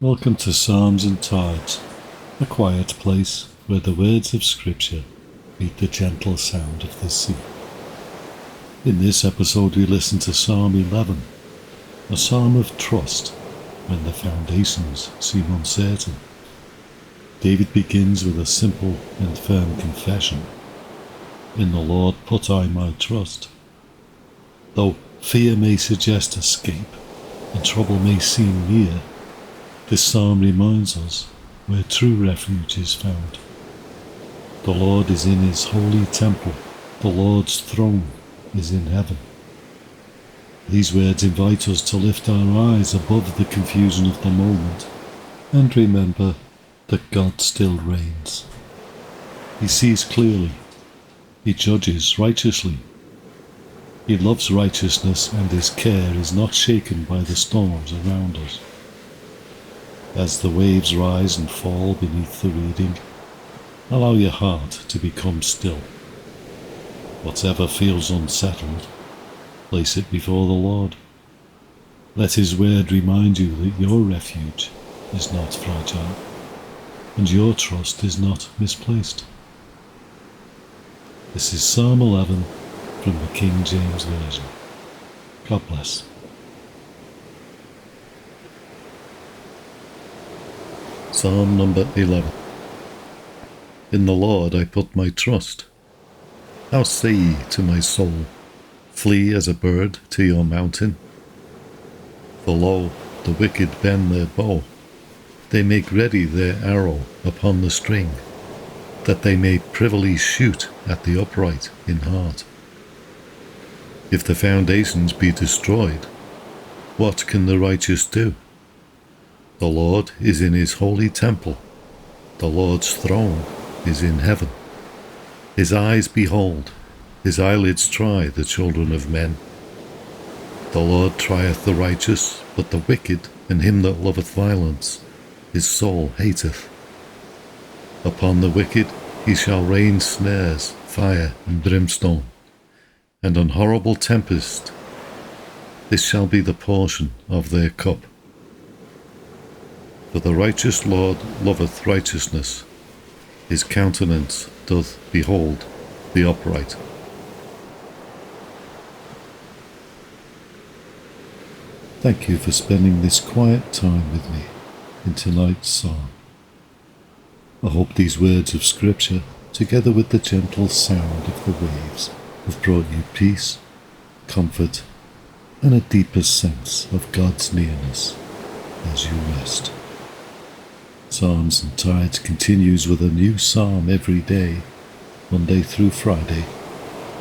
Welcome to Psalms and Tides, a quiet place where the words of Scripture meet the gentle sound of the sea. In this episode we listen to Psalm 11, a psalm of trust when the foundations seem uncertain. David begins with a simple and firm confession. In the Lord put I my trust. Though fear may suggest escape and trouble may seem near, this psalm reminds us where true refuge is found. The Lord is in his holy temple. The Lord's throne is in heaven. These words invite us to lift our eyes above the confusion of the moment and remember that God still reigns. He sees clearly. He judges righteously. He loves righteousness, and his care is not shaken by the storms around us. As the waves rise and fall beneath the reading, allow your heart to become still. Whatever feels unsettled, place it before the Lord. Let his word remind you that your refuge is not fragile, and your trust is not misplaced. This is Psalm 11 from the King James Version. God bless. Psalm number 11. In the Lord I put my trust. How say ye to my soul, flee as a bird to your mountain? For lo, the wicked bend their bow, they make ready their arrow upon the string, that they may privily shoot at the upright in heart. If the foundations be destroyed, what can the righteous do? The Lord is in his holy temple. The Lord's throne is in heaven. His eyes behold, his eyelids try the children of men. The Lord trieth the righteous, but the wicked and him that loveth violence his soul hateth. Upon the wicked he shall rain snares, fire, and brimstone, and an horrible tempest. This shall be the portion of their cup. For the righteous Lord loveth righteousness, his countenance doth behold the upright. Thank you for spending this quiet time with me in tonight's psalm. I hope these words of Scripture, together with the gentle sound of the waves, have brought you peace, comfort, and a deeper sense of God's nearness as you rest. Psalms and Tides continues with a new psalm every day, Monday through Friday,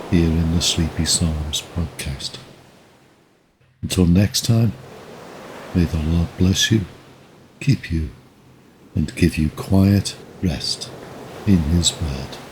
here in the Sleepy Psalms podcast. Until next time, may the Lord bless you, keep you, and give you quiet rest in his word.